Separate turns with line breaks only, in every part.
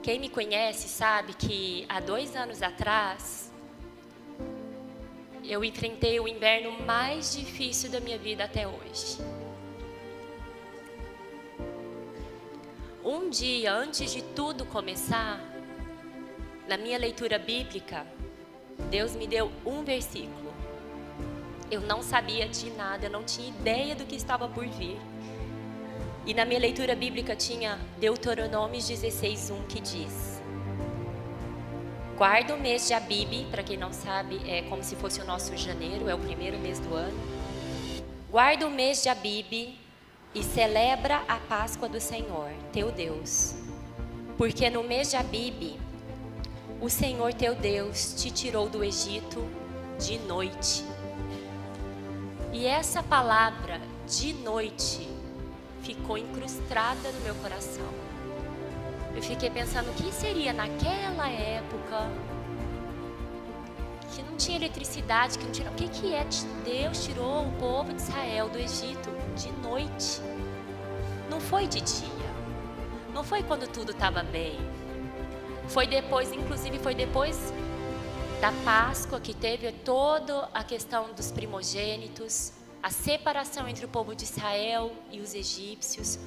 Quem me conhece sabe que há 2 anos atrás, eu enfrentei o inverno mais difícil da minha vida até hoje. Um dia antes de tudo começar, na minha leitura bíblica, Deus me deu um versículo. Eu não sabia de nada, eu não tinha ideia do que estava por vir. E na minha leitura bíblica tinha Deuteronômio 16:1, que diz: guarda o mês de Abibe, para quem não sabe, é como se fosse o nosso janeiro, é o primeiro mês do ano. Guarda o mês de Abibe e celebra a Páscoa do Senhor, teu Deus. Porque no mês de Abibe, o Senhor teu Deus te tirou do Egito de noite. E essa palavra, de noite, ficou incrustada no meu coração. Eu fiquei pensando, o que seria naquela época que não tinha eletricidade, que não tinha... O que é que Deus tirou o povo de Israel do Egito de noite? Não foi de dia, não foi quando tudo estava bem. Foi depois, inclusive foi depois da Páscoa, que teve toda a questão dos primogênitos, a separação entre o povo de Israel e os egípcios.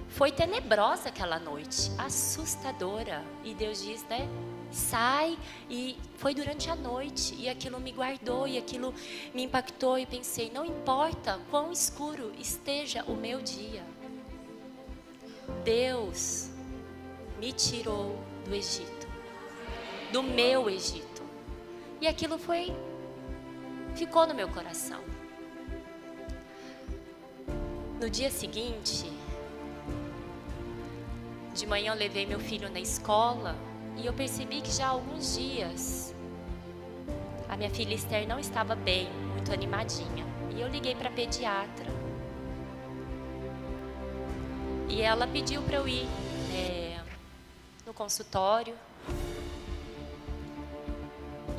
Foi tenebrosa aquela noite, assustadora. E Deus diz, né? Sai. E foi durante a noite. E aquilo me guardou, e aquilo me impactou. E pensei, não importa quão escuro esteja o meu dia, Deus me tirou do Egito, do meu Egito. E aquilo ficou no meu coração. No dia seguinte, de manhã eu levei meu filho na escola e eu percebi que já há alguns dias a minha filha Esther não estava bem, muito animadinha. E eu liguei para a pediatra. E ela pediu para eu ir no consultório.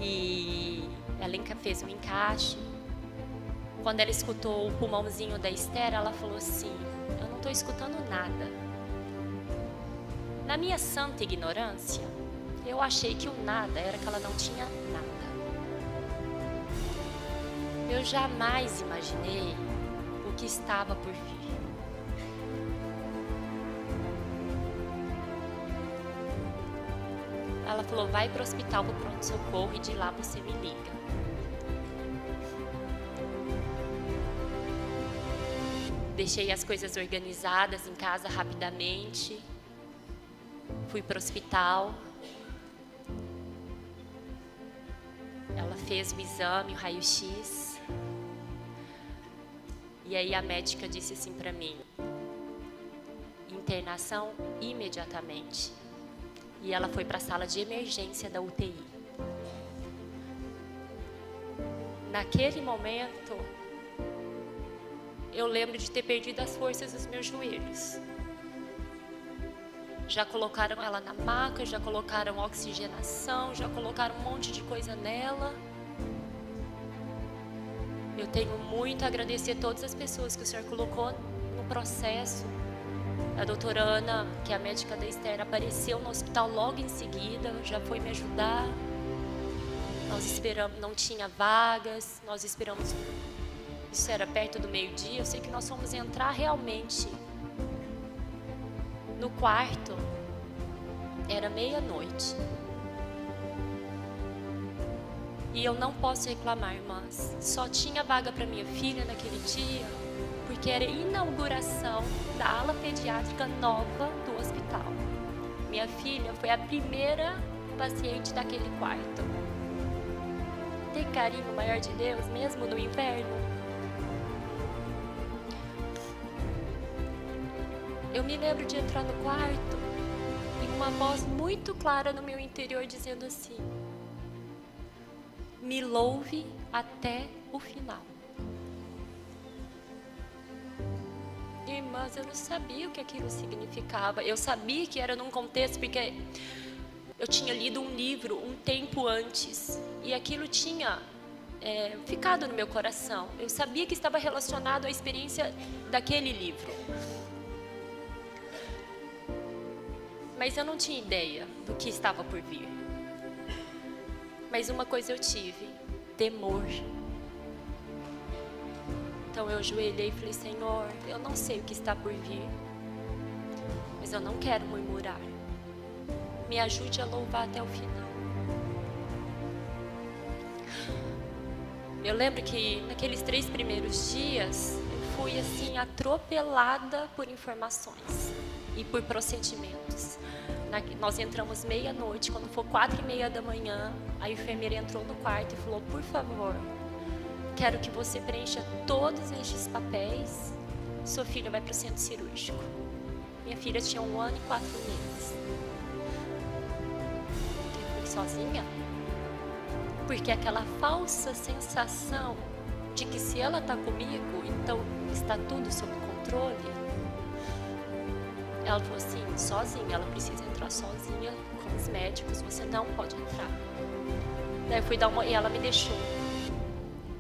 E ela fez um encaixe. Quando ela escutou o pulmãozinho da Esther, ela falou assim: eu não estou escutando nada. Na minha santa ignorância, eu achei que o nada era que ela não tinha nada. Eu jamais imaginei o que estava por vir. Ela falou, vai para o hospital, para o pronto-socorro, e de lá você me liga. Deixei as coisas organizadas em casa rapidamente. Fui para o hospital. Ela fez o exame, o raio-x. E aí a médica disse assim para mim: internação imediatamente. E ela foi para a sala de emergência da UTI. Naquele momento, eu lembro de ter perdido as forças dos meus joelhos. Já colocaram ela na maca, já colocaram oxigenação, já colocaram um monte de coisa nela. Eu tenho muito a agradecer a todas as pessoas que o Senhor colocou no processo. A doutora Ana, que é a médica da Esther, apareceu no hospital logo em seguida, já foi me ajudar. Nós esperamos, não tinha vagas, nós esperamos, isso era perto do meio-dia. Eu sei que nós fomos entrar realmente no quarto, era meia-noite. E eu não posso reclamar, irmãs, só tinha vaga para minha filha naquele dia, porque era a inauguração da ala pediátrica nova do hospital. Minha filha foi a primeira paciente daquele quarto. Tem carinho maior de Deus, mesmo no inverno? Eu me lembro de entrar no quarto e uma voz muito clara no meu interior dizendo assim: me louve até o final. Irmãs, eu não sabia o que aquilo significava. Eu sabia que era num contexto, porque eu tinha lido um livro um tempo antes e aquilo tinha ficado no meu coração. Eu sabia que estava relacionado à experiência daquele livro. Mas eu não tinha ideia do que estava por vir. Mas uma coisa eu tive: temor. Então eu ajoelhei e falei: Senhor, eu não sei o que está por vir, mas eu não quero murmurar. Me ajude a louvar até o final. Eu lembro que naqueles 3 primeiros dias eu fui assim atropelada por informações e por procedimentos. Nós entramos meia-noite, quando for 4:30 da manhã, a enfermeira entrou no quarto e falou: por favor, quero que você preencha todos estes papéis. Sua filha vai para o centro cirúrgico. Minha filha tinha 1 ano e 4 meses. Eu fui sozinha, porque aquela falsa sensação de que se ela está comigo, então está tudo sob controle. Ela falou assim: sozinha, ela precisa entrar sozinha com os médicos, você não pode entrar. Daí eu fui dar uma, e ela me deixou,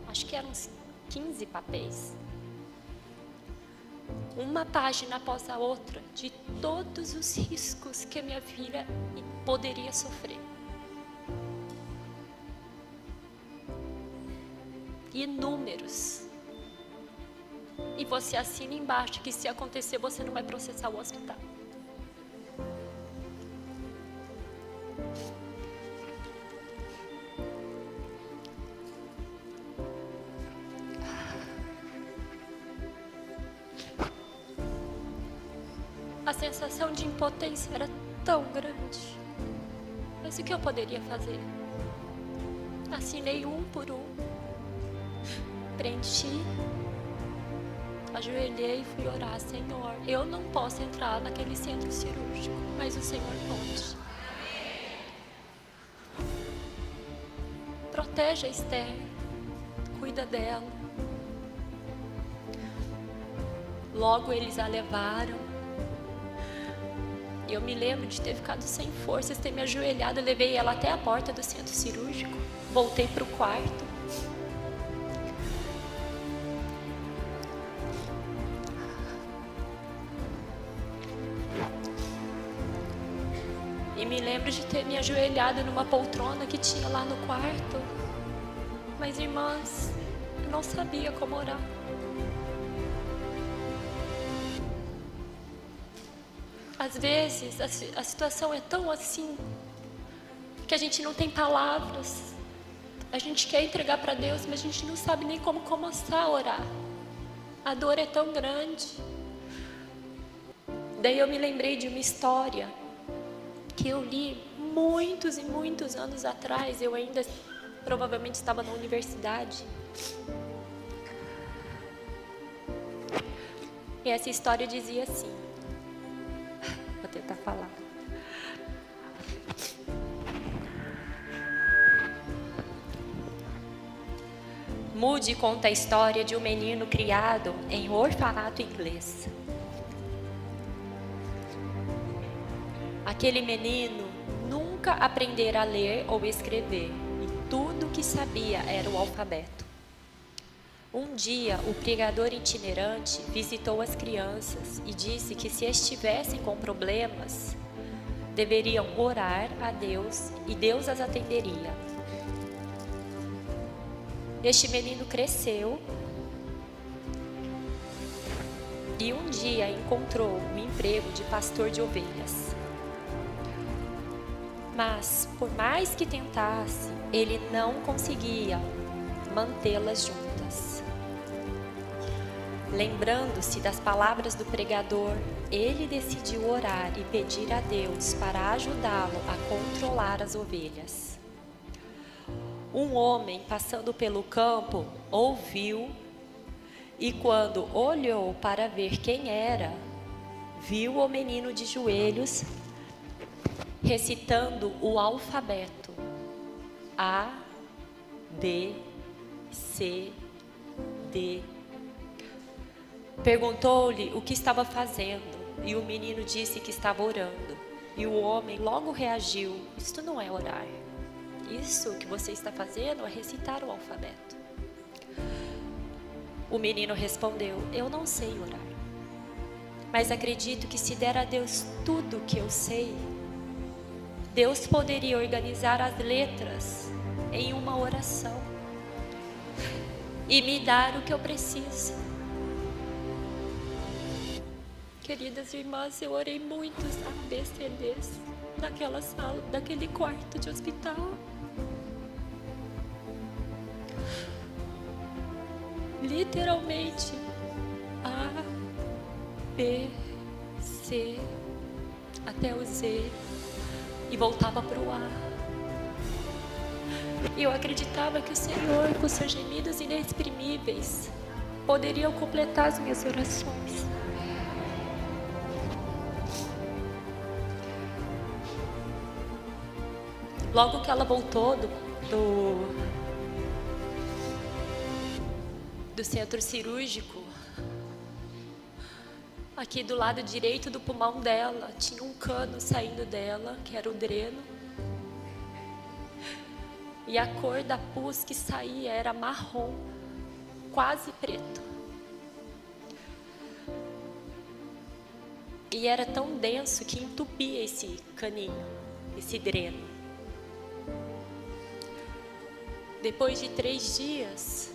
acho que eram uns 15 papéis, uma página após a outra, de todos os riscos que a minha filha poderia sofrer. Inúmeros. E você assina embaixo que se acontecer você não vai processar o hospital. A sensação de impotência era tão grande. Mas o que eu poderia fazer? Assinei um por um. Preenchi. Ajoelhei e fui orar: Senhor, eu não posso entrar naquele centro cirúrgico, mas o Senhor pode. Protege a Esther, cuida dela. Logo eles a levaram. Eu me lembro de ter ficado sem forças, ter me ajoelhado. Eu levei ela até a porta do centro cirúrgico. Voltei para o quarto. E me lembro de ter me ajoelhado numa poltrona que tinha lá no quarto. Mas, irmãs, eu não sabia como orar. Às vezes, a situação é tão assim, que a gente não tem palavras. A gente quer entregar para Deus, mas a gente não sabe nem como começar a orar. A dor é tão grande. Daí eu me lembrei de uma história que eu li muitos e muitos anos atrás. Eu ainda provavelmente estava na universidade. E essa história dizia assim, vou tentar falar. Moody conta a história de um menino criado em um orfanato inglês. Aquele menino nunca aprendera a ler ou escrever, e tudo o que sabia era o alfabeto. Um dia, o pregador itinerante visitou as crianças e disse que se estivessem com problemas, deveriam orar a Deus e Deus as atenderia. Este menino cresceu e um dia encontrou um emprego de pastor de ovelhas. Mas, por mais que tentasse, ele não conseguia mantê-las juntas. Lembrando-se das palavras do pregador, ele decidiu orar e pedir a Deus para ajudá-lo a controlar as ovelhas. Um homem passando pelo campo ouviu e, quando olhou para ver quem era, viu o menino de joelhos recitando o alfabeto A, B, C, D. Perguntou-lhe o que estava fazendo e o menino disse que estava orando. E o homem logo reagiu: isto não é orar. Isso que você está fazendo é recitar o alfabeto. O menino respondeu: eu não sei orar, mas acredito que se der a Deus tudo o que eu sei, Deus poderia organizar as letras em uma oração e me dar o que eu preciso. Queridas irmãs, eu orei muitos ABCDs naquela sala, daquele quarto de hospital. Literalmente A, B, C até o Z e voltava para o A. E eu acreditava que o Senhor, com seus gemidos inexprimíveis, poderiam completar as minhas orações. Logo que ela voltou do centro cirúrgico, aqui do lado direito do pulmão dela, tinha um cano saindo dela, que era o dreno. E a cor da pus que saía era marrom, quase preto. E era tão denso que entupia esse caninho, esse dreno. Depois de 3 dias,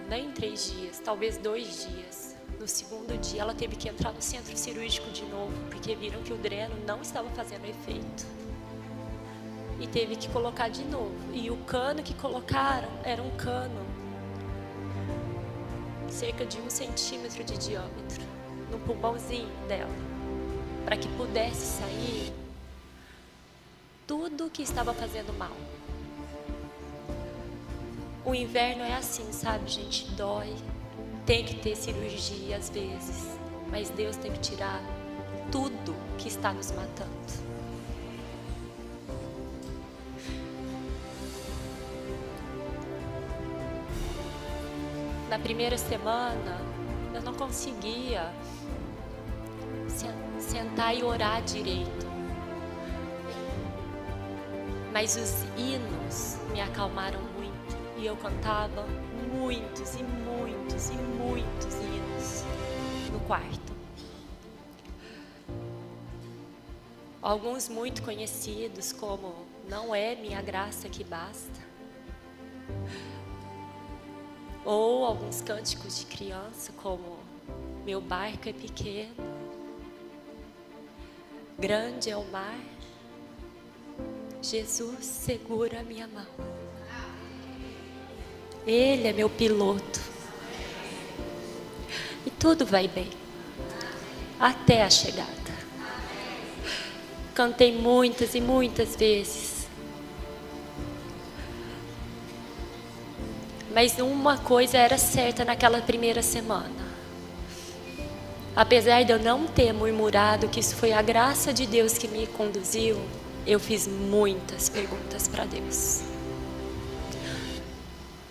nem 3 dias, talvez 2 dias, no segundo dia ela teve que entrar no centro cirúrgico de novo, porque viram que o dreno não estava fazendo efeito. E teve que colocar de novo. E o cano que colocaram era um cano cerca de 1 centímetro de diâmetro no pulmãozinho dela, para que pudesse sair tudo que estava fazendo mal. O inverno é assim, sabe, gente? Dói, tem que ter cirurgia às vezes, mas Deus tem que tirar tudo que está nos matando. Na primeira semana, eu não conseguia sentar e orar direito. Mas os hinos me acalmaram muito e eu cantava muitos e muitos e muitos hinos no quarto. Alguns muito conhecidos, como Não é minha graça que basta, ou alguns cânticos de criança, como Meu barco é pequeno, Grande é o mar, Jesus segura a minha mão. Ele é meu piloto. E tudo vai bem. Até a chegada. Cantei muitas e muitas vezes. Mas uma coisa era certa naquela primeira semana. Apesar de eu não ter murmurado que isso foi a graça de Deus que me conduziu, eu fiz muitas perguntas para Deus.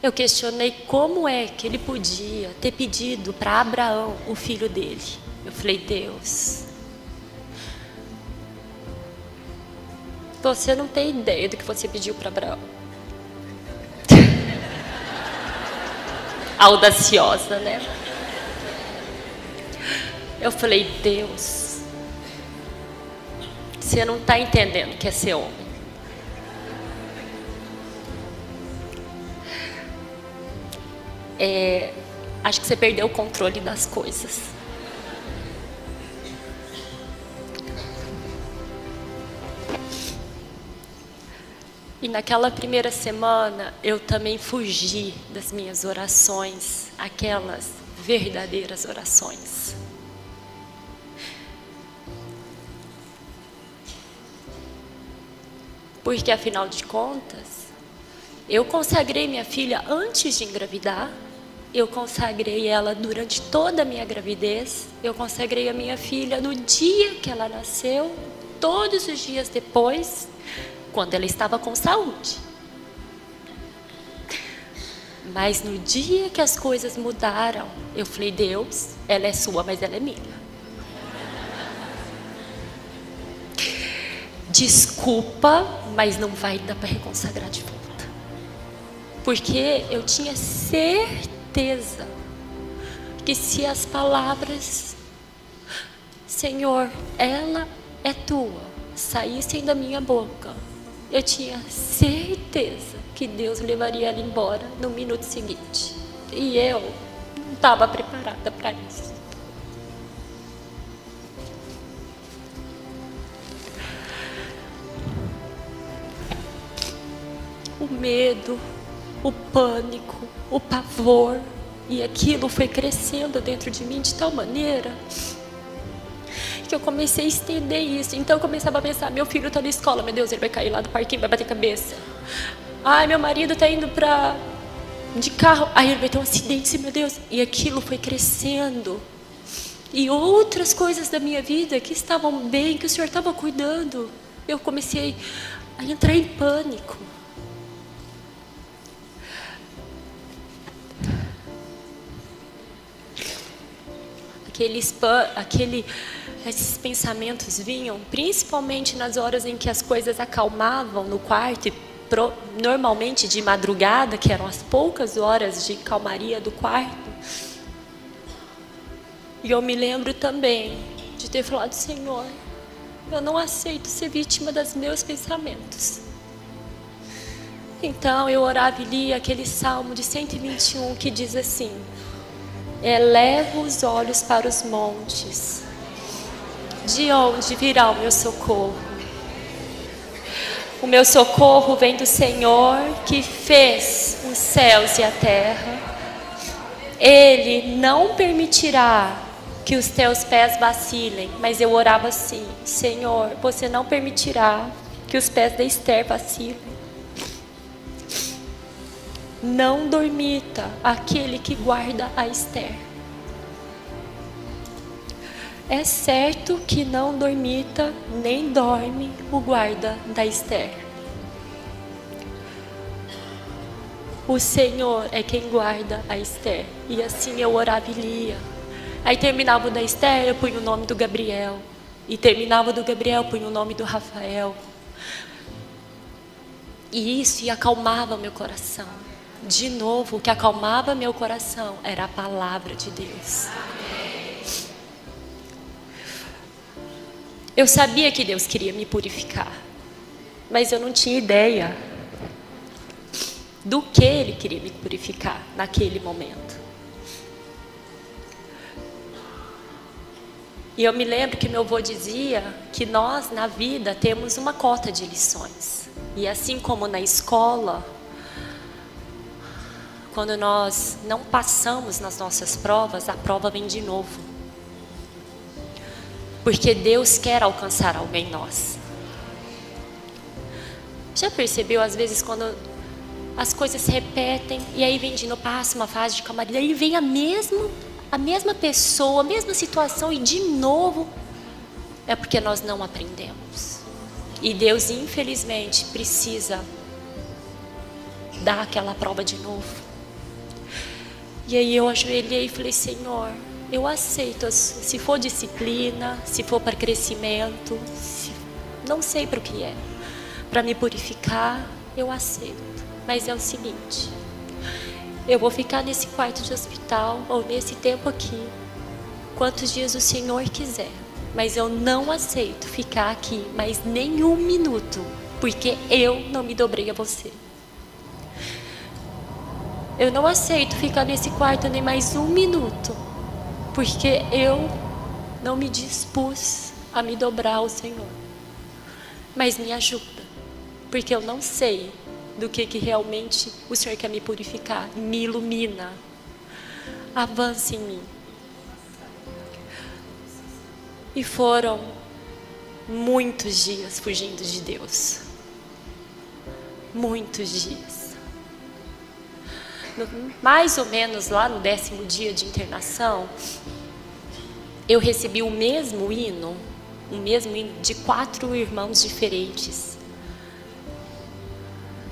Eu questionei como é que ele podia ter pedido para Abraão o filho dele. Eu falei, Deus, você não tem ideia do que você pediu para Abraão. Audaciosa, né? Eu falei, Deus, você não está entendendo o que é ser homem. Acho que você perdeu o controle das coisas. E naquela primeira semana eu também fugi das minhas orações, aquelas verdadeiras orações. Porque afinal de contas, eu consagrei minha filha antes de engravidar, eu consagrei ela durante toda a minha gravidez, eu consagrei a minha filha no dia que ela nasceu, todos os dias depois, quando ela estava com saúde. Mas no dia que as coisas mudaram, eu falei, Deus, ela é sua, mas ela é minha. Desculpa, mas não vai dar para reconsagrar de volta. Porque eu tinha certeza que se as palavras, Senhor, ela é tua, saíssem da minha boca, eu tinha certeza que Deus levaria ela embora no minuto seguinte. E eu não estava preparada para isso. O medo, o pânico, o pavor, e aquilo foi crescendo dentro de mim de tal maneira que eu comecei a estender isso. Então eu começava a pensar, meu filho está na escola, meu Deus, ele vai cair lá do parquinho, vai bater cabeça. Ai, meu marido está indo de carro, aí ele vai ter um acidente, meu Deus. E aquilo foi crescendo. E outras coisas da minha vida que estavam bem, que o Senhor estava cuidando, eu comecei a entrar em pânico. Esses pensamentos vinham principalmente nas horas em que as coisas acalmavam no quarto, e normalmente de madrugada, que eram as poucas horas de calmaria do quarto. E eu me lembro também de ter falado, Senhor, eu não aceito ser vítima dos meus pensamentos. Então eu orava e lia aquele Salmo de 121 que diz assim: eleva os olhos para os montes, de onde virá o meu socorro? O meu socorro vem do Senhor que fez os céus e a terra. Ele não permitirá que os teus pés vacilem. Mas eu orava assim, Senhor, você não permitirá que os pés da Esther vacilem. Não dormita aquele que guarda a Esther. É certo que não dormita, nem dorme o guarda da Esther. O Senhor é quem guarda a Esther. E assim eu orava e lia. Aí terminava o da Esther, eu punha o nome do Gabriel. E terminava do Gabriel, punha o nome do Rafael. E isso acalmava meu coração. De novo, o que acalmava meu coração era a palavra de Deus. Eu sabia que Deus queria me purificar, mas eu não tinha ideia do que Ele queria me purificar naquele momento. E eu me lembro que meu avô dizia que nós, na vida, temos uma cota de lições. E assim como na escola, quando nós não passamos nas nossas provas, a prova vem de novo. Porque Deus quer alcançar algo em nós. Já percebeu, às vezes, quando as coisas se repetem, e aí vem de novo, passa uma fase de calmaria, aí vem a mesma pessoa, a mesma situação, e de novo, é porque nós não aprendemos. E Deus, infelizmente, precisa dar aquela prova de novo. E aí eu ajoelhei e falei, Senhor, eu aceito, se for disciplina, se for para crescimento, não sei para o que é. Para me purificar, eu aceito. Mas é o seguinte, eu vou ficar nesse quarto de hospital, ou nesse tempo aqui, quantos dias o Senhor quiser. Mas eu não aceito ficar aqui mais nenhum minuto, porque eu não me dobrei a você. Eu não aceito ficar nesse quarto nem mais um minuto, porque eu não me dispus a me dobrar ao Senhor. Mas me ajuda, porque eu não sei do que realmente o Senhor quer me purificar. Me ilumina, avance em mim. E foram muitos dias fugindo de Deus. Muitos dias. Mais ou menos lá no 10º dia de internação, eu recebi o mesmo hino de 4 irmãos diferentes.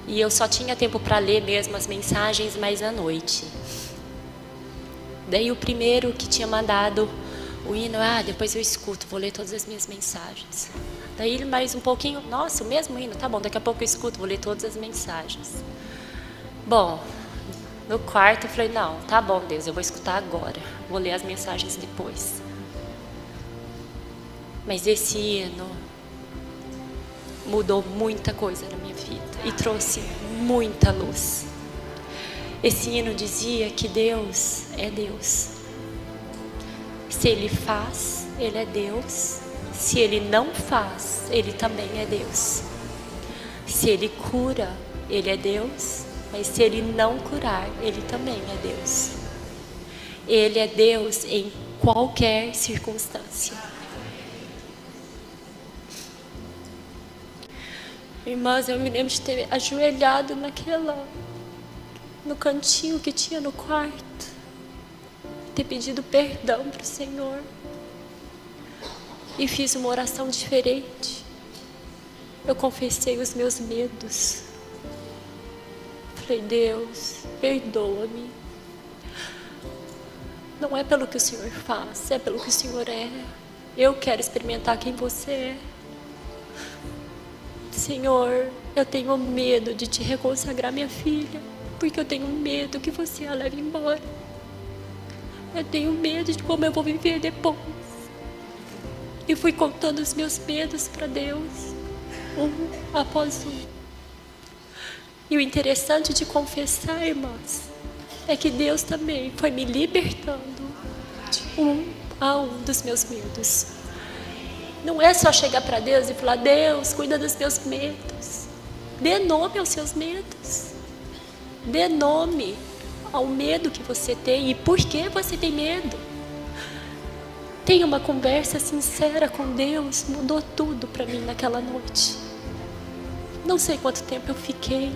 E eu só tinha tempo para ler mesmo as mensagens mais à noite. Daí o primeiro que tinha mandado o hino, depois eu escuto, vou ler todas as minhas mensagens. Daí mais um pouquinho, nossa, o mesmo hino, tá bom, daqui a pouco eu escuto, vou ler todas as mensagens. Bom, no quarto eu falei, não, tá bom Deus, eu vou escutar agora, vou ler as mensagens depois. Mas esse hino mudou muita coisa na minha vida e trouxe muita luz. Esse hino dizia que Deus é Deus. Se Ele faz, Ele é Deus. Se Ele não faz, Ele também é Deus. Se Ele cura, Ele é Deus. Mas se Ele não curar, Ele também é Deus. Ele é Deus em qualquer circunstância. Irmãs, eu me lembro de ter ajoelhado no cantinho que tinha no quarto, ter pedido perdão para o Senhor, e fiz uma oração diferente. Eu confessei os meus medos. Falei: Deus, perdoa-me. Não é pelo que o Senhor faz, é pelo que o Senhor é. Eu quero experimentar quem você é. Senhor, eu tenho medo de te reconsagrar minha filha, porque eu tenho medo que você a leve embora. Eu tenho medo de como eu vou viver depois. E fui contando os meus medos para Deus, um após um. E o interessante de confessar, irmãs, é que Deus também foi me libertando de um a um dos meus medos. Não é só chegar para Deus e falar: Deus, cuida dos meus medos. Dê nome aos seus medos. Dê nome ao medo que você tem e por que você tem medo. Tenha uma conversa sincera com Deus. Mudou tudo para mim naquela noite. Não sei quanto tempo eu fiquei.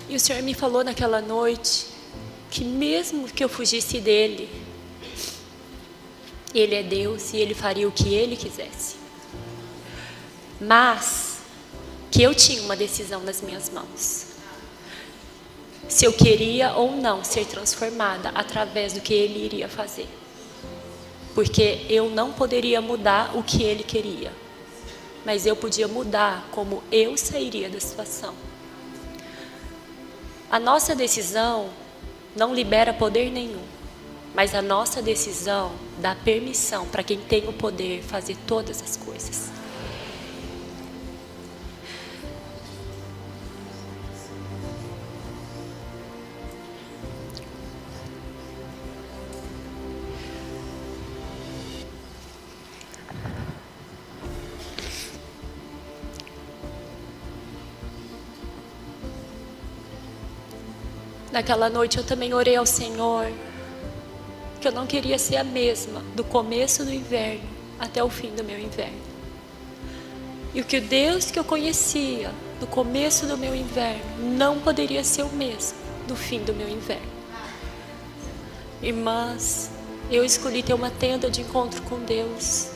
E o Senhor me falou naquela noite que mesmo que eu fugisse dele, Ele é Deus e Ele faria o que Ele quisesse. Mas que eu tinha uma decisão nas minhas mãos. Se eu queria ou não ser transformada através do que Ele iria fazer. Porque eu não poderia mudar o que Ele queria. Mas eu podia mudar como eu sairia da situação. A nossa decisão não libera poder nenhum, mas a nossa decisão dá permissão para quem tem o poder fazer todas as coisas. Naquela noite eu também orei ao Senhor, que eu não queria ser a mesma do começo do inverno até o fim do meu inverno. E o que o Deus que eu conhecia no começo do meu inverno não poderia ser o mesmo do fim do meu inverno. Irmãs, eu escolhi ter uma tenda de encontro com Deus.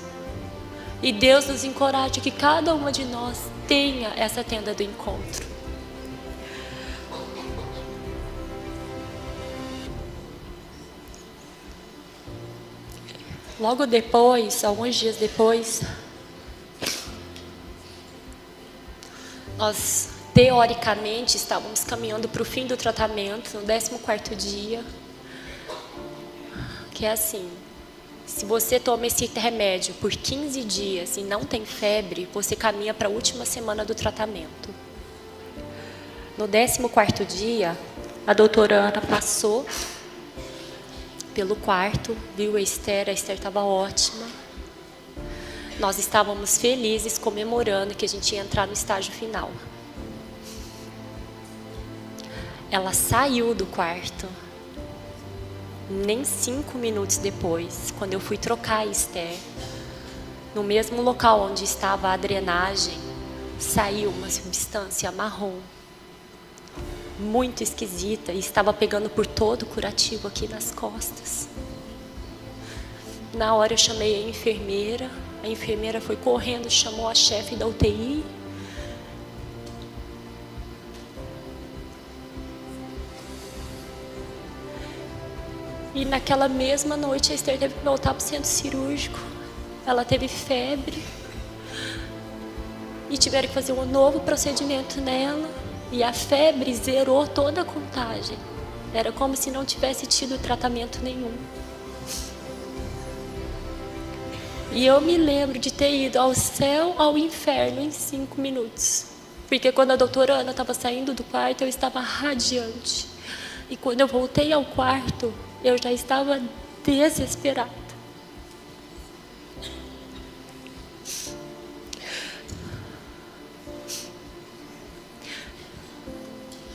E Deus nos encoraja que cada uma de nós tenha essa tenda do encontro. Logo depois, alguns dias depois, nós teoricamente estávamos caminhando para o fim do tratamento, no 14º dia. Que é assim, se você toma esse remédio por 15 dias e não tem febre, você caminha para a última semana do tratamento. No 14º dia, a doutora Ana passou pelo quarto, viu a Esther estava ótima. Nós estávamos felizes, comemorando que a gente ia entrar no estágio final. Ela saiu do quarto. Nem 5 minutos depois, quando eu fui trocar a Esther, no mesmo local onde estava a drenagem, saiu uma substância marrom, muito esquisita, e estava pegando por todo o curativo aqui nas costas. Na hora eu chamei a enfermeira foi correndo, chamou a chefe da UTI. E naquela mesma noite a Esther teve que voltar para o centro cirúrgico. Ela teve febre. e tiveram que fazer um novo procedimento nela, e a febre zerou toda a contagem. Era como se não tivesse tido tratamento nenhum. E eu me lembro de ter ido ao céu, ao inferno em 5 minutos. Porque quando a doutora Ana estava saindo do quarto, eu estava radiante. E quando eu voltei ao quarto, eu já estava desesperada.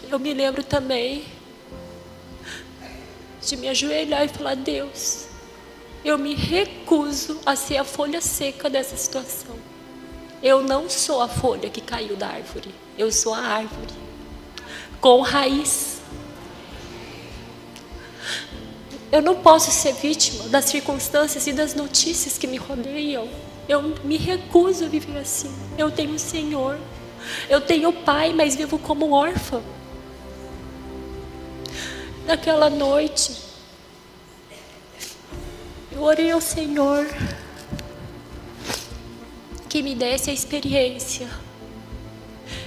Eu me lembro também de me ajoelhar e falar: Deus, eu me recuso a ser a folha seca dessa situação. Eu não sou a folha que caiu da árvore. Eu sou a árvore com raiz. Eu não posso ser vítima das circunstâncias e das notícias que me rodeiam. Eu me recuso a viver assim. Eu tenho um Senhor. Eu tenho pai, mas vivo como órfã. Naquela noite, eu orei ao Senhor que me desse a experiência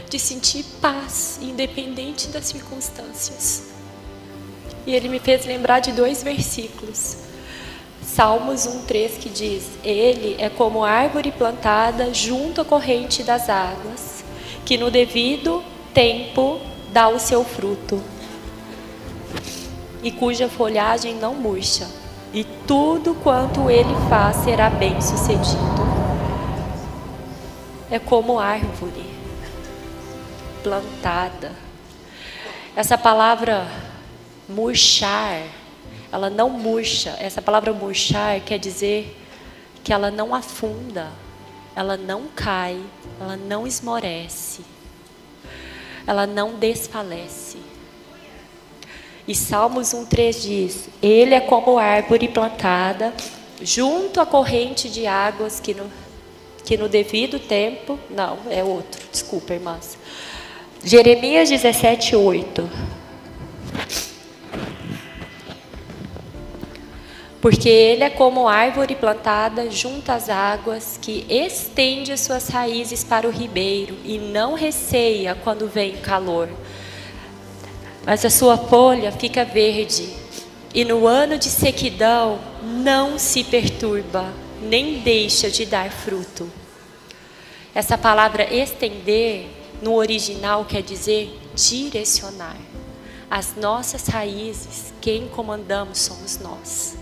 de sentir paz, independente das circunstâncias. E Ele me fez lembrar de 2 versículos. Salmos 1:3, que diz: Ele é como árvore plantada junto à corrente das águas, que no devido tempo dá o seu fruto, e cuja folhagem não murcha, e tudo quanto ele faz será bem sucedido. É como árvore plantada. Essa palavra murchar, ela não murcha. Essa palavra murchar quer dizer que ela não afunda, ela não cai, ela não esmorece, ela não desfalece. E Salmos 1:3 diz: Ele é como árvore plantada junto à corrente de águas que no devido tempo... Não, é outro, desculpa, irmãs. Jeremias 17:8. Porque ele é como árvore plantada junto às águas, que estende as suas raízes para o ribeiro e não receia quando vem calor. Mas a sua folha fica verde, e no ano de sequidão não se perturba, nem deixa de dar fruto. Essa palavra estender, no original, quer dizer direcionar. As nossas raízes, quem comandamos somos nós.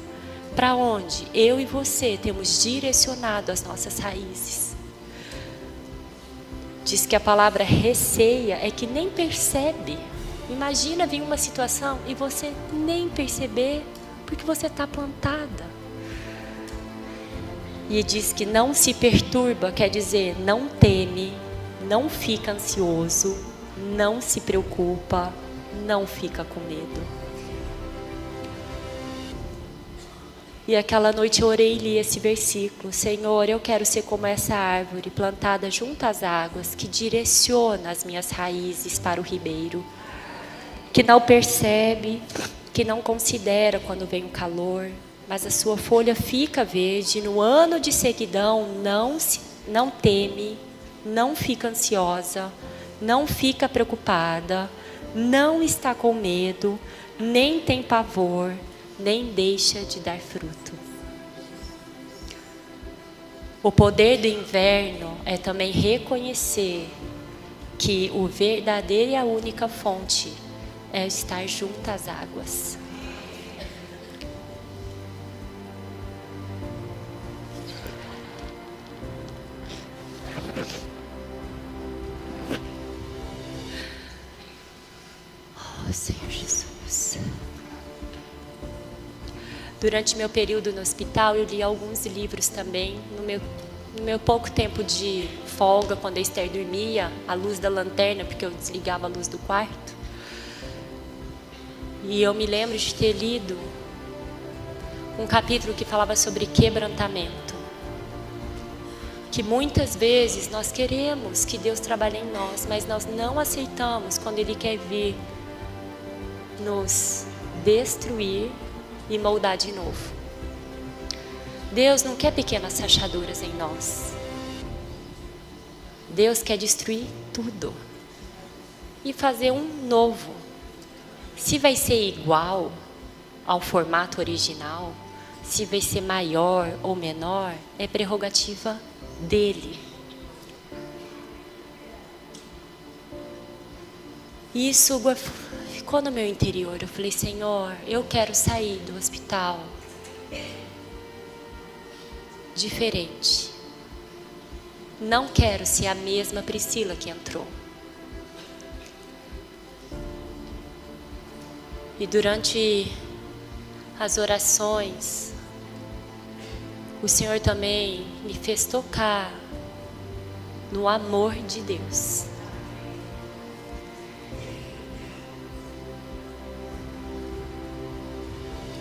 Para onde eu e você temos direcionado as nossas raízes? Diz que a palavra receia é que nem percebe. Imagina vir uma situação e você nem perceber, porque você está plantada. E diz que não se perturba, quer dizer, não teme, não fica ansioso, não se preocupa, não fica com medo. E aquela noite eu orei e li esse versículo: Senhor, eu quero ser como essa árvore plantada junto às águas, que direciona as minhas raízes para o ribeiro, que não percebe, que não considera quando vem o calor, mas a sua folha fica verde. No ano de sequidão não teme, não fica ansiosa, não fica preocupada, não está com medo, nem tem pavor, nem deixa de dar fruto. O poder do inverno é também reconhecer que o verdadeiro e a única fonte é estar junto às águas. Oh, Senhor Jesus. Durante meu período no hospital, eu li alguns livros também. No meu pouco tempo de folga, quando a Esther dormia, à luz da lanterna, porque eu desligava a luz do quarto. E eu me lembro de ter lido um capítulo que falava sobre quebrantamento. Que muitas vezes nós queremos que Deus trabalhe em nós, mas nós não aceitamos quando Ele quer vir nos destruir e moldar de novo. Deus não quer pequenas rachaduras em nós. Deus quer destruir tudo e fazer um novo. Se vai ser igual ao formato original, se vai ser maior ou menor, é prerrogativa dele. E isso ficou no meu interior. Eu falei, Senhor, eu quero sair do hospital diferente. Não quero ser a mesma Priscila que entrou. E durante as orações, o Senhor também me fez tocar no amor de Deus.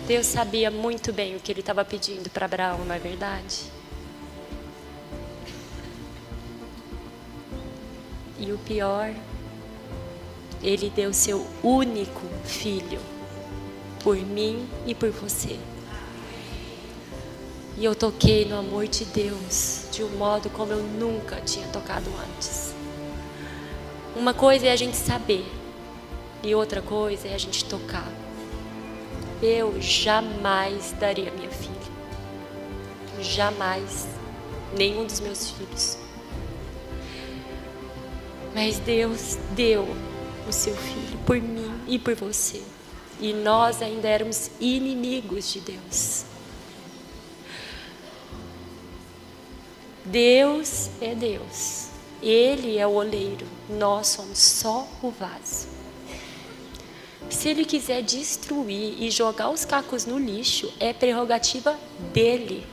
Deus sabia muito bem o que Ele estava pedindo para Abraão, não é verdade? E o pior, Ele deu seu único filho por mim e por você. E eu toquei no amor de Deus de um modo como eu nunca tinha tocado antes. Uma coisa é a gente saber e outra coisa é a gente tocar. Eu jamais daria minha filha. Jamais. Nenhum dos meus filhos. Mas Deus deu o seu filho por mim e por você. E nós ainda éramos inimigos de Deus. Deus é Deus. Ele é o oleiro. Nós somos só o vaso. Se Ele quiser destruir e jogar os cacos no lixo, é prerrogativa dele.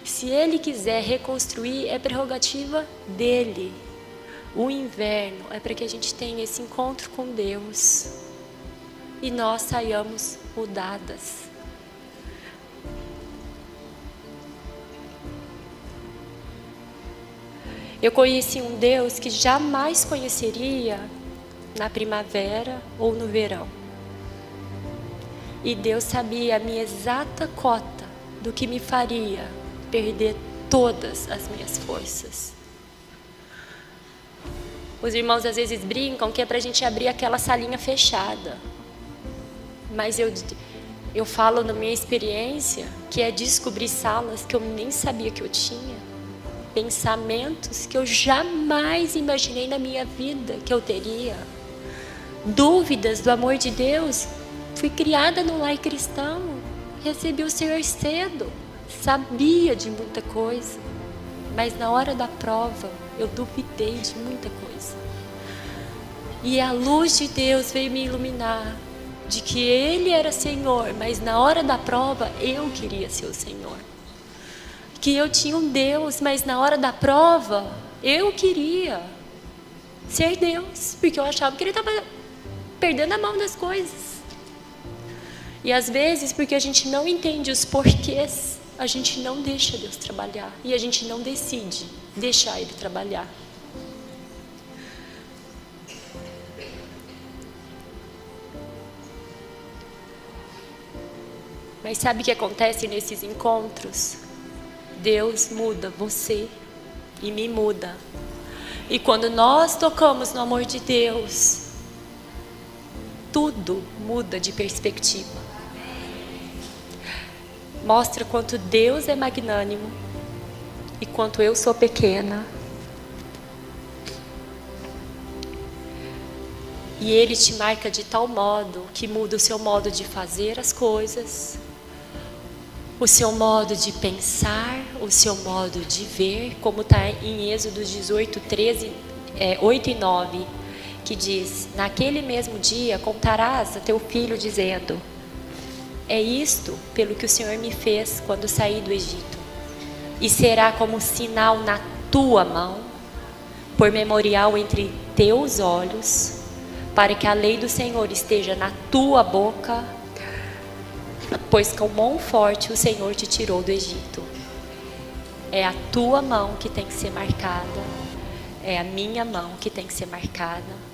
Se Ele quiser reconstruir, é prerrogativa dele. O inverno é para que a gente tenha esse encontro com Deus e nós saiamos mudadas. Eu conheci um Deus que jamais conheceria na primavera ou no verão. E Deus sabia a minha exata cota do que me faria perder todas as minhas forças. Os irmãos às vezes brincam que é para a gente abrir aquela salinha fechada. Mas eu falo na minha experiência que é descobrir salas que eu nem sabia que eu tinha. Pensamentos que eu jamais imaginei na minha vida que eu teria. Dúvidas do amor de Deus. Fui criada no lar cristão. Recebi o Senhor cedo. Sabia de muita coisa. Mas na hora da prova, eu duvidei de muita coisa. E a luz de Deus veio me iluminar. De que Ele era Senhor, mas na hora da prova, eu queria ser o Senhor. Que eu tinha um Deus, mas na hora da prova, eu queria ser Deus. Porque eu achava que Ele estava perdendo a mão das coisas. E às vezes, porque a gente não entende os porquês, a gente não deixa Deus trabalhar. E a gente não decide deixar Ele trabalhar. Mas sabe o que acontece nesses encontros? Deus muda você e me muda. E quando nós tocamos no amor de Deus, tudo muda de perspectiva. Mostra quanto Deus é magnânimo e quanto eu sou pequena. E Ele te marca de tal modo que muda o seu modo de fazer as coisas, o seu modo de pensar, o seu modo de ver, como está em Êxodo 18, 8 e 9, que diz: naquele mesmo dia contarás a teu filho dizendo: é isto pelo que o Senhor me fez quando saí do Egito, e será como sinal na tua mão, por memorial entre teus olhos, para que a lei do Senhor esteja na tua boca, pois com mão forte o Senhor te tirou do Egito. É a tua mão que tem que ser marcada, é a minha mão que tem que ser marcada,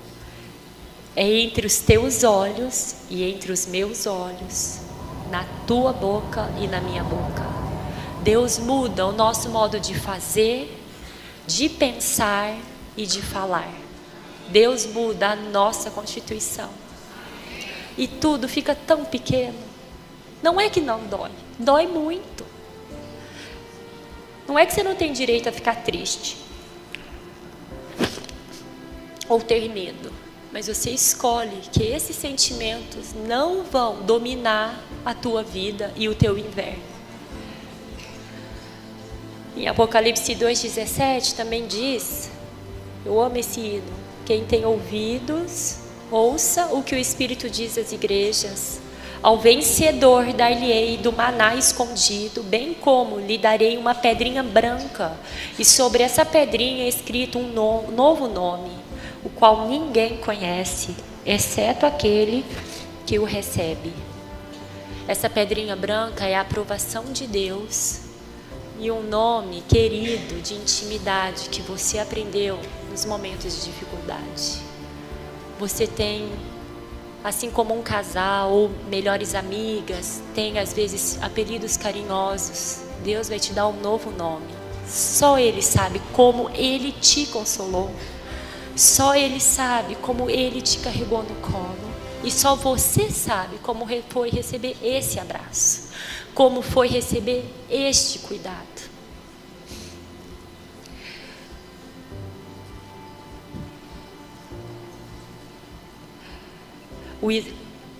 é entre os teus olhos e entre os meus olhos, na tua boca e na minha boca. Deus muda o nosso modo de fazer, de pensar, e de falar. Deus muda a nossa constituição. E tudo fica tão pequeno. Não é que não dói, dói muito. Não é que você não tem direito a ficar triste ou ter medo, mas você escolhe que esses sentimentos não vão dominar a tua vida e o teu inverno. Em Apocalipse 2,17 também diz, eu amo esse hino, quem tem ouvidos, ouça o que o Espírito diz às igrejas. Ao vencedor dar-lhe-ei do maná escondido, bem como lhe darei uma pedrinha branca, e sobre essa pedrinha é escrito um novo nome, o qual ninguém conhece, exceto aquele que o recebe. Essa pedrinha branca é a aprovação de Deus e um nome querido de intimidade que você aprendeu nos momentos de dificuldade. Você tem, assim como um casal ou melhores amigas, tem às vezes apelidos carinhosos. Deus vai te dar um novo nome. Só Ele sabe como Ele te consolou. Só Ele sabe como Ele te carregou no colo. E só você sabe como foi receber esse abraço. Como foi receber este cuidado.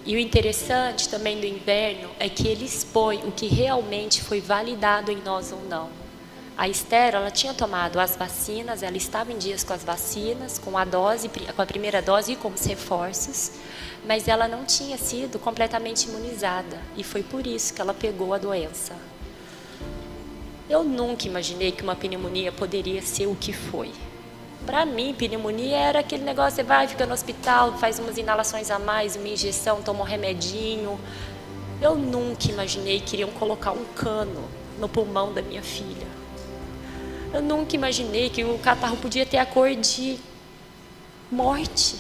E o interessante também do inverno é que ele expõe o que realmente foi validado em nós ou não. A Esther, ela tinha tomado as vacinas, ela estava em dias com as vacinas, com a primeira dose e com os reforços, mas ela não tinha sido completamente imunizada e foi por isso que ela pegou a doença. Eu nunca imaginei que uma pneumonia poderia ser o que foi. Para mim, pneumonia era aquele negócio, você vai, fica no hospital, faz umas inalações a mais, uma injeção, toma um remedinho. Eu nunca imaginei que iriam colocar um cano no pulmão da minha filha. Eu nunca imaginei que o catarro podia ter a cor de morte.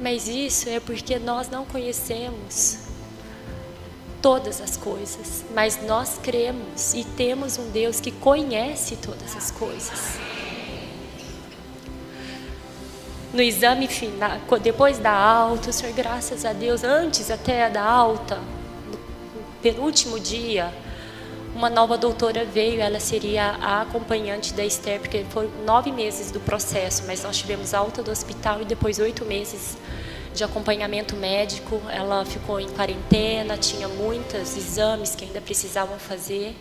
Mas isso é porque nós não conhecemos todas as coisas, mas nós cremos e temos um Deus que conhece todas as coisas. No exame final, depois da alta, o Senhor, graças a Deus, antes até da alta, no penúltimo dia, uma nova doutora veio, ela seria a acompanhante da Esther, porque foram 9 meses do processo, mas nós tivemos alta do hospital e depois 8 meses de acompanhamento médico. Ela ficou em quarentena, tinha muitos exames que ainda precisavam fazer.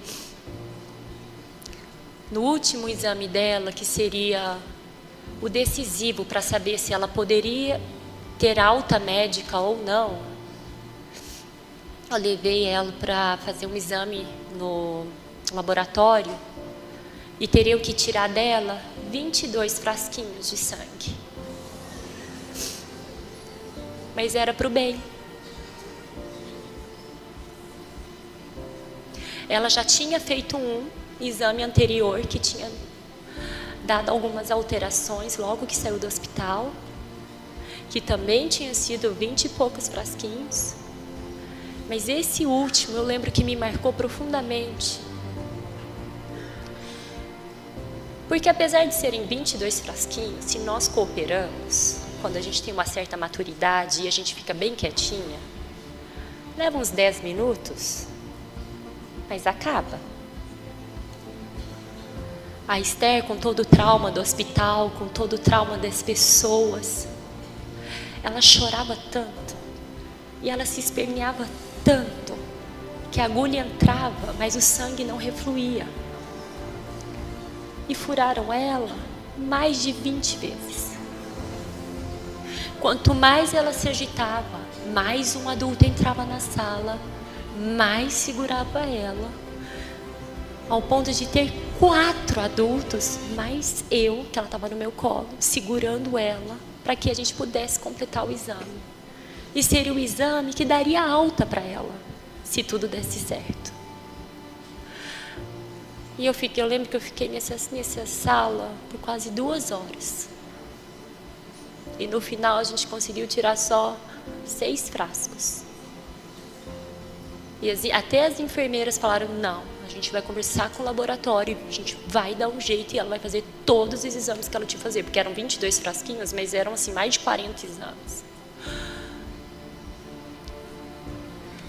No último exame dela, que seria o decisivo para saber se ela poderia ter alta médica ou não, eu levei ela para fazer um exame no laboratório e teria que tirar dela 22 frasquinhos de sangue. Mas era para o bem. Ela já tinha feito um exame anterior que tinha dado algumas alterações logo que saiu do hospital, que também tinha sido 20 e poucos frasquinhos. Mas esse último eu lembro que me marcou profundamente. Porque apesar de serem 22 frasquinhos, se nós cooperamos, quando a gente tem uma certa maturidade e a gente fica bem quietinha, leva uns 10 minutos, mas acaba. A Esther, com todo o trauma do hospital, com todo o trauma das pessoas, ela chorava tanto e ela se esperneava tanto que a agulha entrava, mas o sangue não refluía. E furaram ela mais de 20 vezes. Quanto mais ela se agitava, mais um adulto entrava na sala, mais segurava ela, ao ponto de ter 4 adultos, mais eu, que ela estava no meu colo, segurando ela, para que a gente pudesse completar o exame. E seria o exame que daria alta para ela, se tudo desse certo. E eu lembro que eu fiquei nessa sala por quase 2 horas. E no final a gente conseguiu tirar só 6 frascos. E até as enfermeiras falaram, não, gente vai conversar com o laboratório, a gente vai dar um jeito e ela vai fazer todos os exames que ela tinha que fazer, porque eram 22 frasquinhos, mas eram assim mais de 40 exames.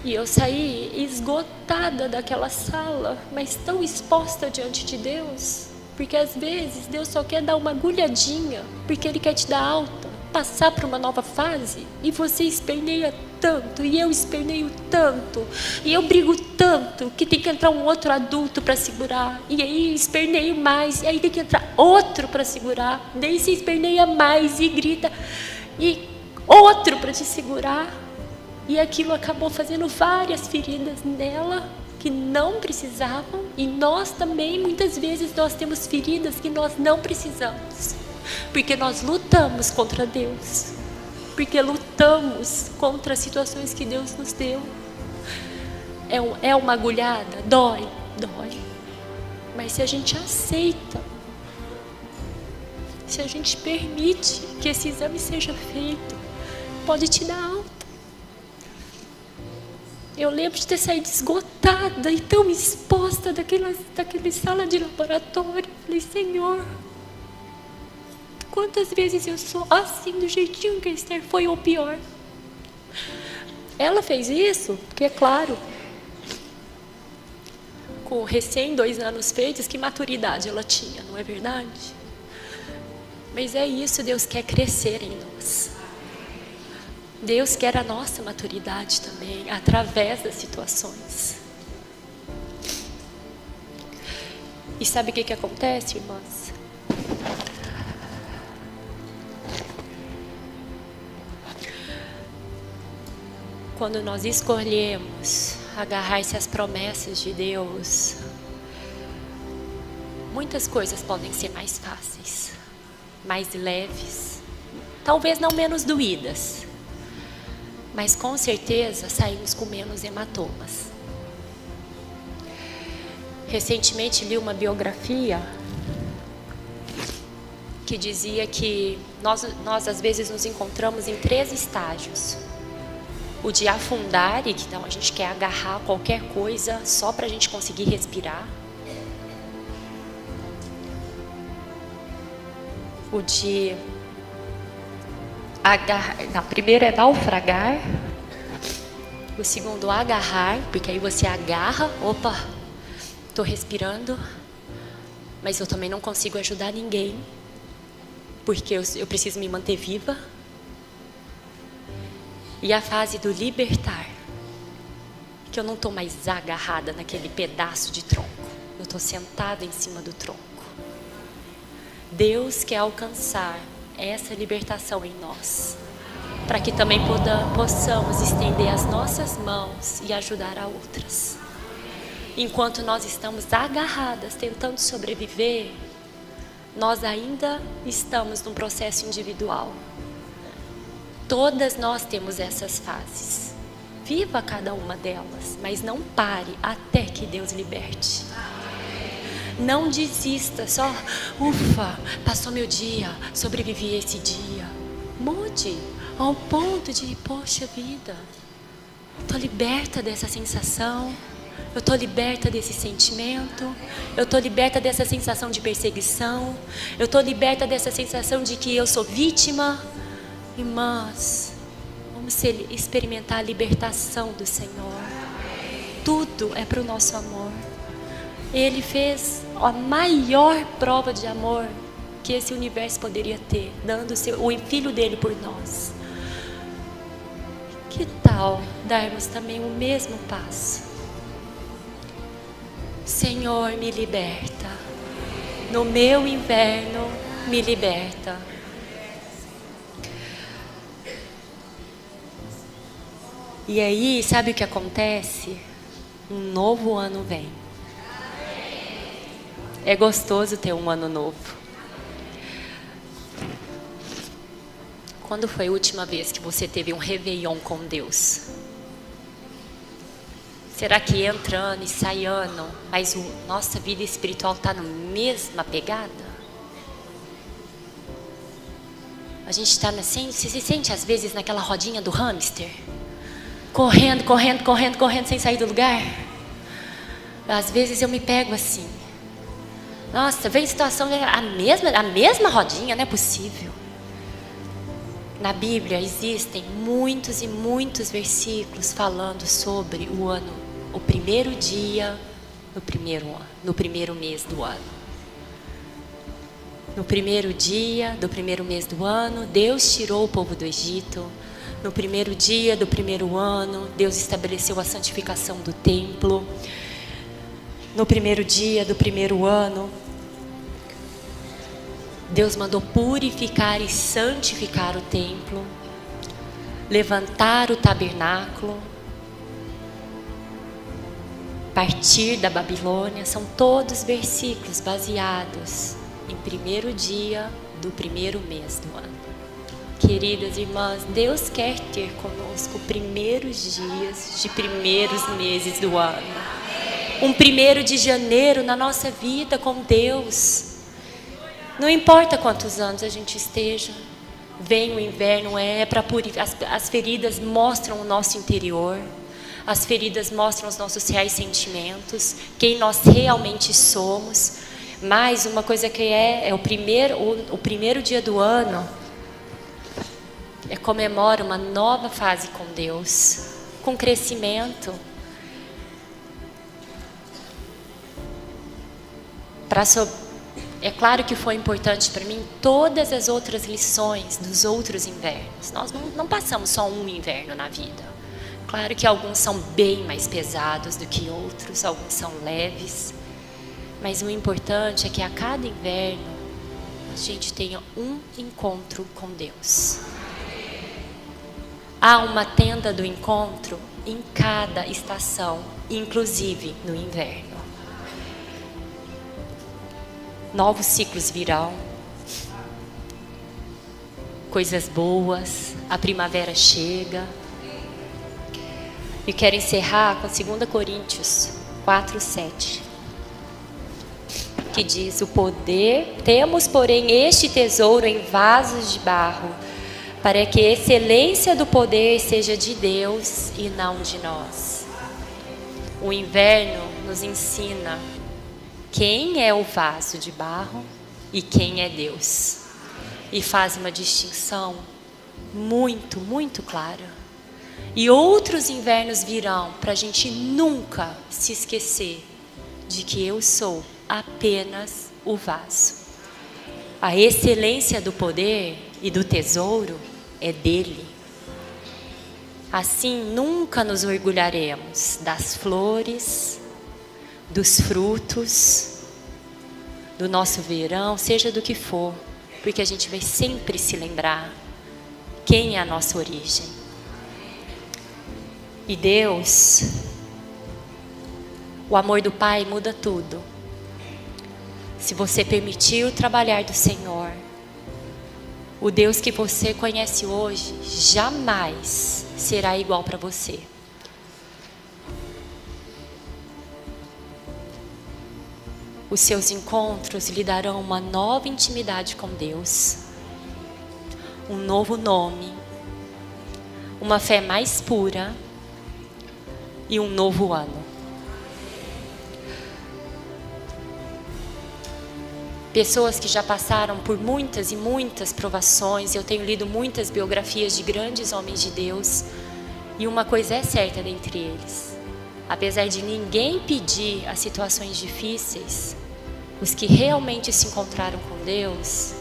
E eu saí esgotada daquela sala, mas tão exposta diante de Deus, porque às vezes Deus só quer dar uma agulhadinha, porque Ele quer te dar alta, passar para uma nova fase, e você esperneia tanto, e eu esperneio tanto, e eu brigo tanto, que tem que entrar um outro adulto para segurar, e aí esperneio mais, e aí tem que entrar outro para segurar, daí você esperneia mais e grita, e outro para te segurar, e aquilo acabou fazendo várias feridas nela, que não precisavam, e nós também, muitas vezes, nós temos feridas que nós não precisamos, porque nós lutamos contra Deus, porque lutamos contra as situações que Deus nos deu. É uma agulhada? Dói, dói. Mas se a gente aceita, se a gente permite que esse exame seja feito, pode te dar alta. Eu lembro de ter saído esgotada e tão exposta daquele sala de laboratório. Falei, Senhor, quantas vezes eu sou assim, do jeitinho que a Esther foi, ou pior. Ela fez isso, porque é claro, com recém 2 anos feitos, que maturidade ela tinha, não é verdade? Mas é isso, Deus quer crescer em nós. Deus quer a nossa maturidade também, através das situações. E sabe o que acontece, irmãs? Quando nós escolhemos agarrar-se às promessas de Deus, muitas coisas podem ser mais fáceis, mais leves, talvez não menos doídas, mas com certeza saímos com menos hematomas. Recentemente li uma biografia que dizia que nós às vezes nos encontramos em 3 estágios. O de afundar, e que então a gente quer agarrar qualquer coisa só para a gente conseguir respirar. O de agarrar, não, primeiro é naufragar. O segundo, agarrar, porque aí você agarra, opa, estou respirando, mas eu também não consigo ajudar ninguém, porque eu preciso me manter viva. E a fase do libertar, que eu não estou mais agarrada naquele pedaço de tronco, eu estou sentada em cima do tronco. Deus quer alcançar essa libertação em nós, para que também possamos estender as nossas mãos e ajudar a outras. Enquanto nós estamos agarradas, tentando sobreviver, nós ainda estamos num processo individual. Todas nós temos essas fases. Viva cada uma delas, mas não pare até que Deus liberte. Não desista, só, ufa, passou meu dia, sobrevivi a esse dia. Mude ao ponto de, poxa vida, estou liberta dessa sensação, eu estou liberta desse sentimento, eu estou liberta dessa sensação de perseguição, eu estou liberta dessa sensação de que eu sou vítima. Irmãs, vamos experimentar a libertação do Senhor. Tudo é para o nosso amor. Ele fez a maior prova de amor que esse universo poderia ter, dando o Filho dele por nós. Que tal darmos também o mesmo passo? Senhor, me liberta. No meu inverno, me liberta. E aí, sabe o que acontece? Um novo ano vem. É gostoso ter um ano novo. Quando foi a última vez que você teve um réveillon com Deus? Será que entra ano e sai ano, mas nossa vida espiritual está na mesma pegada? A gente está assim, você se sente às vezes naquela rodinha do hamster? Correndo, correndo, correndo, correndo, sem sair do lugar. Às vezes eu me pego assim. Nossa, vem situação, a mesma rodinha, não é possível. Na Bíblia existem muitos e muitos versículos falando sobre o ano, o primeiro dia, no primeiro mês do ano. No primeiro dia do primeiro mês do ano, Deus tirou o povo do Egito. No primeiro dia do primeiro ano, Deus estabeleceu a santificação do templo. No primeiro dia do primeiro ano, Deus mandou purificar e santificar o templo, levantar o tabernáculo, partir da Babilônia. São todos versículos baseados em primeiro dia do primeiro mês do ano. Queridas irmãs, Deus quer ter conosco primeiros dias de primeiros meses do ano. Um 1º de janeiro na nossa vida com Deus. Não importa quantos anos a gente esteja, vem o inverno, é para purificar. As feridas mostram o nosso interior, as feridas mostram os nossos reais sentimentos, quem nós realmente somos. Mas uma coisa que é o primeiro dia do ano, comemora uma nova fase com Deus, com crescimento. É claro que foi importante para mim todas as outras lições dos outros invernos. Nós não passamos só um inverno na vida. Claro que alguns são bem mais pesados do que outros, alguns são leves. Mas o importante é que a cada inverno a gente tenha um encontro com Deus. Há uma tenda do encontro em cada estação, inclusive no inverno. Novos ciclos virão, coisas boas, a primavera chega. E quero encerrar com 2 Coríntios 4:7, que diz: o poder, temos porém este tesouro em vasos de barro, para que a excelência do poder seja de Deus e não de nós. O inverno nos ensina quem é o vaso de barro e quem é Deus. E faz uma distinção muito, muito clara. E outros invernos virão para a gente nunca se esquecer de que eu sou apenas o vaso. A excelência do poder e do tesouro é dele. Assim, nunca nos orgulharemos das flores, dos frutos, do nosso verão, seja do que for, porque a gente vai sempre se lembrar quem é a nossa origem. E Deus, o amor do Pai muda tudo. Se você permitir o trabalhar do Senhor, o Deus que você conhece hoje jamais será igual para você. Os seus encontros lhe darão uma nova intimidade com Deus, um novo nome, uma fé mais pura e um novo ano. Pessoas que já passaram por muitas e muitas provações, eu tenho lido muitas biografias de grandes homens de Deus, e uma coisa é certa dentre eles: apesar de ninguém pedir as situações difíceis, os que realmente se encontraram com Deus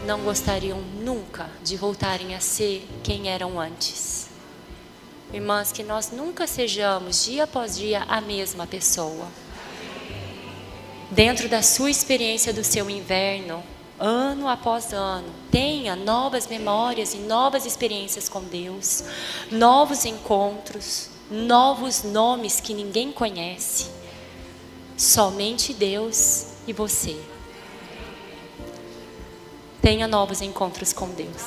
não gostariam nunca de voltarem a ser quem eram antes. Irmãs, que nós nunca sejamos dia após dia a mesma pessoa. Dentro da sua experiência do seu inverno, ano após ano, tenha novas memórias e novas experiências com Deus, novos encontros, novos nomes que ninguém conhece. Somente Deus e você. Tenha novos encontros com Deus.